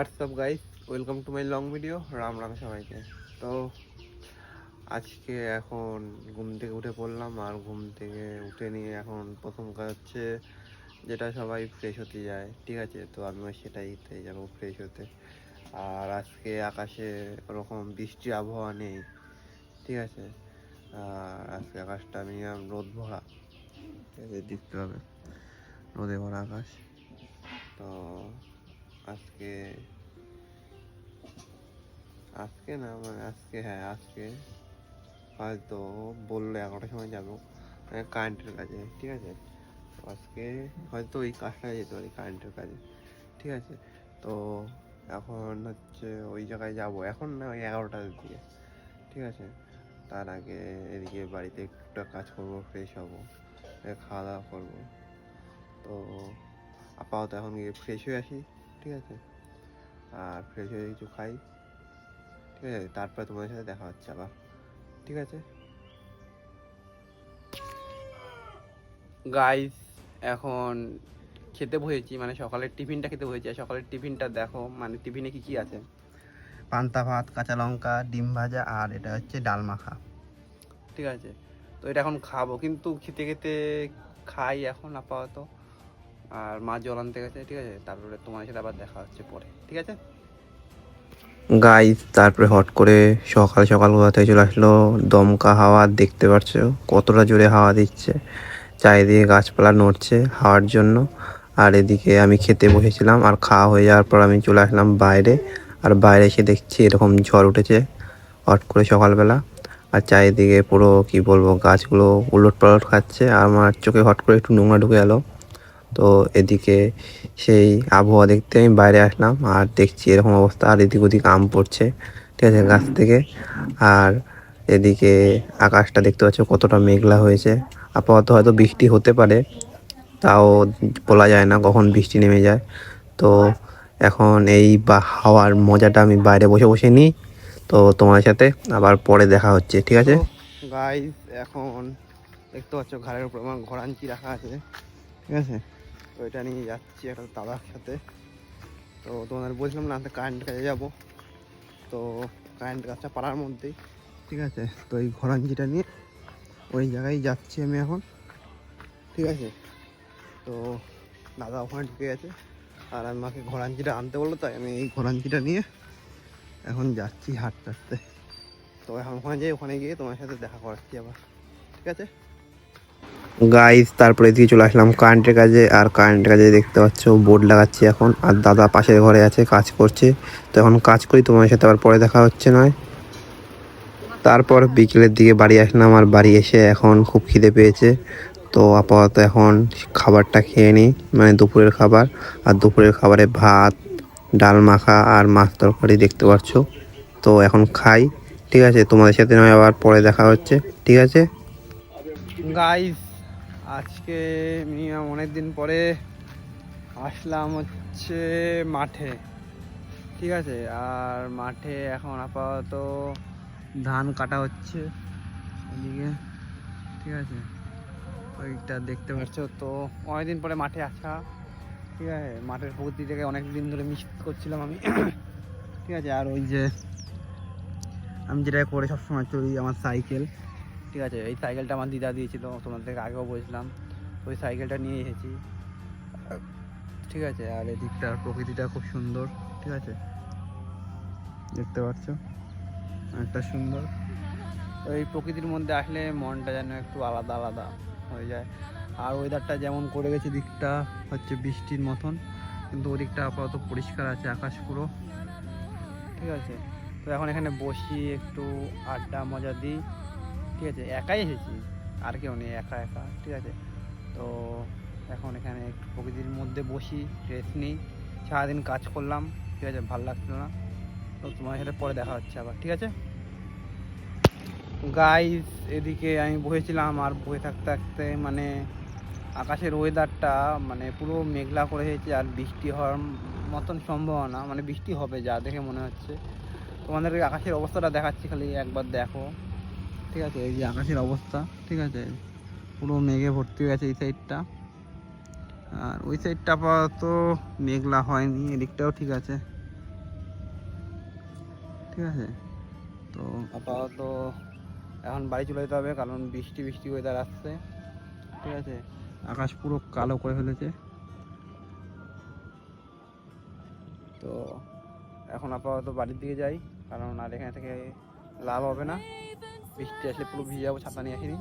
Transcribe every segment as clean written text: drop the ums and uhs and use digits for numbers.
WhatsApp guys, welcome to my long video. Ram Ram সবাইকে। তো আজকে এখন ঘুম থেকে উঠে পড়লাম, আর ঘুম থেকে উঠে নিয়ে এখন প্রথম কাজ হচ্ছে যেটা সবাই ফ্রেশ হতে যায়, ঠিক আছে? তো আমিও সেটাইতে যাবো ফ্রেশ হতে। আর আজকে আকাশে ওরকম বৃষ্টির আবহাওয়া নেই, ঠিক আছে? আর আজকে আকাশটা মিনিমাম রোদ ভরা, দেখতে হবে রোদে ভরা আকাশ। তো আজকে আজকে না মানে আজকে হ্যাঁ আজকে হয়তো বললো 11টার সময় যাবো কারেন্টের কাজে, ঠিক আছে? তো আজকে হয়তো ওই কাজটা যেতে পারি, কারেন্টের কাজে, ঠিক আছে? তো এখন হচ্ছে ওই জায়গায় যাব, এখন না ওই 11টার দিকে, ঠিক আছে? তার আগে এদিকে বাড়িতে একটা কাজ করবো, ফ্রেশ হবো, খাওয়া দাওয়া করবো। তো আপাতত এখন গিয়ে ফ্রেশ হয়ে আসি, ঠিক আছে? আর ফ্রেশ হয়ে কিছু খাই, ঠিক আছে? তারপরে তোমাদের সাথে দেখা হচ্ছে আবার, ঠিক আছে গাইস? এখন খেতে বসেছি, মানে সকালের টিফিনটা খেতে বসেছি। আর সকালের টিফিনটা দেখো, মানে টিফিনে কি কি আছে: পান্তা ভাত, কাঁচা লঙ্কা, ডিম ভাজা, আর এটা হচ্ছে ডাল মাখা, ঠিক আছে? তো এটা এখন খাবো, কিন্তু খেতে খেতে খাই এখন আপাতত। আর মা জল আনতে গেছে, ঠিক আছে? তারপরে তোমার সাথে আবার দেখা হচ্ছে পরে, ঠিক আছে গাইস? তারপরে হট করে সকাল সকাল কোথা থেকে চলে আসলো দমকা হাওয়া, দেখতে পাচ্ছ কতটা জোরে হাওয়া দিচ্ছে, চারিদিকে গাছপালা নড়ছে হাওয়ার জন্য। আর এদিকে আমি খেতে বসেছিলাম, আর খাওয়া হয়ে যাওয়ার পর আমি চলে আসলাম বাইরে। আর বাইরে এসে দেখছি এরকম ঝড় উঠেছে হট করে সকালবেলা। আর চারিদিকে পুরো কি বলবো, গাছগুলো উলট পালট খাচ্ছে। আর আমার চোখে হট করে একটু নোংরা ঢুকে গেল। তো এদিকে সেই আবহাওয়া দেখতে আমি বাইরে আসলাম, আর দেখছি এরকম অবস্থা। আর এদিক ওদিক আম পড়ছে, ঠিক আছে, গাছ থেকে। আর এদিকে আকাশটা দেখতে পাচ্ছ কতটা মেঘলা হয়েছে। আপাতত হয়তো বৃষ্টি হতে পারে, তাও বলা যায় না কখন বৃষ্টি নেমে যায়। তো এখন এই বা হাওয়ার মজাটা আমি বাইরে বসে বসে নিই। তো তোমার সাথে আবার পরে দেখা হচ্ছে, ঠিক আছে গাইস? এখন দেখতে পাচ্ছ ঘরের উপর আমার ঘোড়াঞ্চি রাখা আছে, ঠিক আছে? তো এটা নিয়ে যাচ্ছি একটা দাদার সাথে। তো তোমাদের বলছিলাম না কারেন্ট কাজে যাবো, তো কারেন্ট কাজটা পাড়ার মধ্যেই, ঠিক আছে? তো এই ঘোড়াঞ্চিটা নিয়ে ওই জায়গায় যাচ্ছি আমি এখন, ঠিক আছে? তো দাদা ওখানে ঢুকে গেছে, আর আমাকে ঘোড়াঞ্চিটা আনতে বললো, তাই আমি এই ঘোড়াঞ্চিটা নিয়ে এখন যাচ্ছি হাঁটতে হাঁটতে। তো এখন ওখানে যাই, ওখানে গিয়ে তোমার সাথে দেখা করাচ্ছি আবার, ঠিক আছে গাইস? তারপরে দিয়ে চলে আসলাম কারেন্টের কাজে। আর কারেন্টের কাজে দেখতে পাচ্ছ বোর্ড লাগাচ্ছি এখন। আর দাদা পাশের ঘরে আছে, কাজ করছে। তো এখন কাজ করি, তোমার সাথে আবার পরে দেখা হচ্ছে নয়। তারপর বিকেলের দিকে বাড়ি আসলাম, আর বাড়ি এসে এখন খুব খিদে পেয়েছে। তো আপাতত এখন খাবারটা খেয়ে নিই, মানে দুপুরের খাবার। আর দুপুরের খাবারে ভাত, ডাল মাখা আর মাছ তরকারি, দেখতে পাচ্ছ। তো এখন খাই, ঠিক আছে? তোমাদের সাথে নয় আবার পরে দেখা হচ্ছে, ঠিক আছে গাইস? আজকে মিনিমাম অনেক দিন পরে আসলাম হচ্ছে মাঠে, ঠিক আছে? আর মাঠে এখন আপাতত ধান কাটা হচ্ছে ওইদিকে, ঠিক আছে? ওইটা দেখতে পাচ্ছ। তো অনেকদিন পরে মাঠে আসা, ঠিক আছে? মাঠের প্রকৃতিটাকে অনেক দিন ধরে মিস করছিলাম আমি, ঠিক আছে? আর ওই যে আমি যেটা করে সবসময় চলি, আমার সাইকেল, ঠিক আছে? এই সাইকেলটা আমার দিদা দিয়েছিল, তোমাদেরকে আগেও বলছিলাম। ওই সাইকেলটা নিয়ে এসেছি, ঠিক আছে? আর এদিকটার প্রকৃতিটা খুব সুন্দর, ঠিক আছে? দেখতে পাচ্ছ অনেকটা সুন্দর। তো এই প্রকৃতির মধ্যে আসলে মনটা যেন একটু আলাদা আলাদা হয়ে যায়। আর ওয়েদারটা যেমন করে গেছে, দিকটা হচ্ছে বৃষ্টির মতন, কিন্তু ওদিকটা আপাতত পরিষ্কার আছে আকাশ পুরো, ঠিক আছে? তো এখন এখানে বসি, একটু আড্ডা মজা দিই, ঠিক আছে? একাই এসেছি, আর কেউ নেই, একা একা, ঠিক আছে? তো এখন এখানে একটু প্রকৃতির মধ্যে বসি, রেস্ট নিই। সারাদিন কাজ করলাম, ঠিক আছে, ভালো লাগছিল না। তো তোমার সাথে পরে দেখা হচ্ছে আবার, ঠিক আছে গাইস? এদিকে আমি বসেছিলাম, আর বসে থাকতে থাকতে মানে আকাশের ওয়েদারটা মানে পুরো মেঘলা করে হয়েছে, আর বৃষ্টি হওয়ার মতন সম্ভাবনা, মানে বৃষ্টি হবে যা দেখে মনে হচ্ছে। তোমাদের আকাশের অবস্থাটা দেখাচ্ছি, খালি একবার দেখো, ঠিক আছে? এই যে আকাশের অবস্থা, ঠিক আছে? পুরো মেঘে ভর্তি হয়ে গেছে এই সাইডটা, আর ওই সাইডটা আপাতত মেঘলা হয়নি, এদিকটাও ঠিক আছে, ঠিক আছে। তো আপাতত এখন বাড়ি চলে যেতে হবে, কারণ বৃষ্টি বৃষ্টি ওয়েদার আসছে, ঠিক আছে। আকাশ পুরো কালো করে ফেলেছে। তো এখন আপাতত বাড়ির দিকে যাই, কারণ আর এখানে থেকে লাভ হবে না, বৃষ্টি আসলে পুরো ভিজে যাবো, ছাতা নিয়ে আসিনি।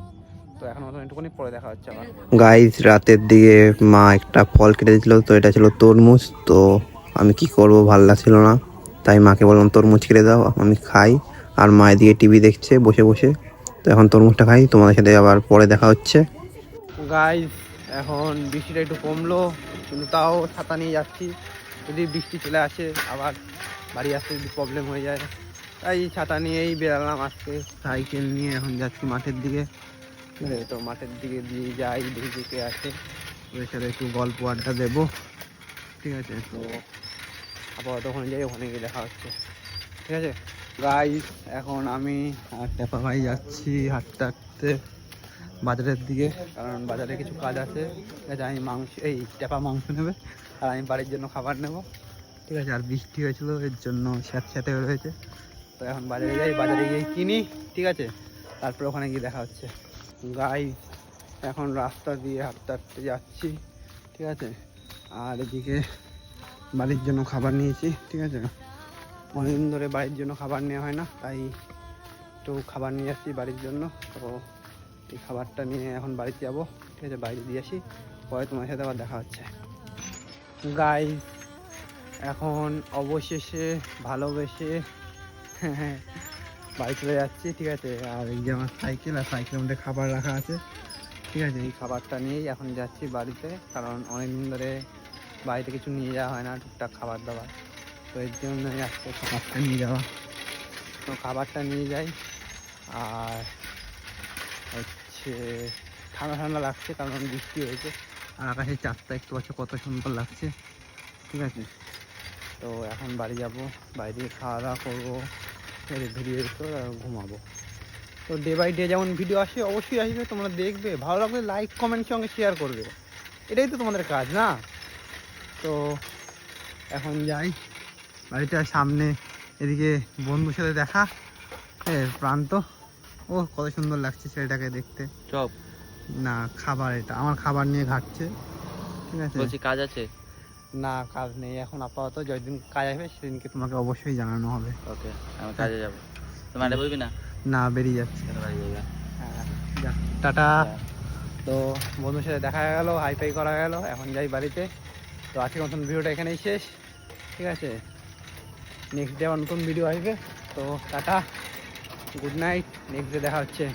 তো এখন মতন একটুখানি পরে দেখা হচ্ছে আবার। গাইস, রাতের দিকে মা একটা ফল কেটে দিয়েছিল, তো এটা ছিল তরমুজ। তো আমি কি করব, ভালো লাগছিল না, তাই মাকে বললাম তরমুজ কেটে দাও, আমি খাই। আর মা এদিকে টিভি দেখছে বসে বসে। তো এখন তরমুজটা খাই, তোমাদের সাথে আবার পরে দেখা হচ্ছে। গাইস, এখন বৃষ্টিটা একটু কমলো, কিন্তু তাও ছাতা নিয়ে যাচ্ছি, যদি বৃষ্টি চলে আসে আবার বাড়ি আসতে যদি প্রবলেম হয়ে যায়, তাই ছাতা নিয়েই বেরালাম আজকে। সাইকেল নিয়ে এখন যাচ্ছি মাঠের দিকে। তো মাঠের দিকে দিয়ে যাই, দেখি দিকে আছে, ওদের সাথে একটু গল্প আড্ডা দেবো, ঠিক আছে। তো আপাতত ওখানে যাই, ওখানে গিয়ে দেখা হচ্ছে, ঠিক আছে। গাইস, এখন আমি আর টেপা ভাই যাচ্ছি হাঁটতে হাঁটতে বাজারের দিকে, কারণ বাজারে কিছু কাজ আছে, ঠিক আছে। আমি টেপা মাংস নেবে, আর আমি বাড়ির জন্য খাবার নেব, ঠিক আছে। আর বৃষ্টি হয়েছিল, এর জন্য স্যাঁতস্যাঁতে রয়েছে। তো এখন বাজারে যাই, বাজারে গিয়ে কিনি, ঠিক আছে, তারপরে ওখানে গিয়ে দেখা হচ্ছে। গাইস, এখন রাস্তা দিয়ে হাঁটতে হাঁটতে যাচ্ছি, ঠিক আছে। আর এদিকে বাড়ির জন্য খাবার নিয়েছি, ঠিক আছে। অনেকদিন ধরে বাড়ির জন্য খাবার নেওয়া হয় না, তাই একটু খাবার নিয়ে আসছি বাড়ির জন্য। তো এই খাবারটা নিয়ে এখন বাড়িতে যাবো, ঠিক আছে, বাইরে দিয়ে আসি, পরে তোমার সাথে আবার দেখা হচ্ছে। গাইস, এখন অবশেষে ভালোবেসে বাড়ি চলে যাচ্ছি, ঠিক আছে। আর এই যে আমার সাইকেল, আর সাইকেলের মধ্যে খাবার রাখা আছে, ঠিক আছে। এই খাবারটা নিয়েই এখন যাচ্ছি বাড়িতে, কারণ অনেকদিন ধরে বাড়িতে কিছু নিয়ে যাওয়া হয় না, টুকটাক খাবার দাবার, তো এর জন্যই আজকে খাবারটা নিয়ে যাওয়া। তো খাবারটা নিয়ে যাই। আর হচ্ছে ঠান্ডা ঠান্ডা লাগছে, কারণ বৃষ্টি হয়েছে, আর আকাশের চাঁদটা একটু পাচ্ছ কত সুন্দর লাগছে, ঠিক আছে। তো এখন বাড়ি যাব, বাড়ি দিয়ে খাওয়া দাওয়া করবো, ভিডিও এডিট আর ঘুমাবো। তো ডে বাই ডে যেমন ভিডিও আসে অবশ্যই আসবে, তোমরা দেখবে, ভালো লাগলে লাইক কমেন্ট সঙ্গে শেয়ার করবে, এটাই তো তোমাদের কাজ না। তো এখন যাই বাড়িতে, সামনে এদিকে বন্ধুর সাথে দেখা, প্রান্ত, ও কত সুন্দর লাগছে ছেলেটাকে দেখতে। চপ না, খাবার, এটা আমার খাবার নিয়ে ঘাটছে, ঠিক আছে। বলছি কাজ আছে? না, কাজ নেই এখন আপাতত, যেদিন কাজ আসবে সেদিনকে তোমাকে অবশ্যই জানানো হবে। ওকে, আমি কাজে যাব। তোমার বলবি না? না, বেরিয়ে যাচ্ছে। হ্যাঁ, যা, টাটা। তো বন্ধুর সাথে দেখা গেল, হাইফাই করা গেল, এখন যাই বাড়িতে। তো আজকের মতন ভিডিওটা এখানেই শেষ, ঠিক আছে। নেক্সট ডে আবার নতুন ভিডিও আসবে। তো tata, good night, next day দেখা হচ্ছে।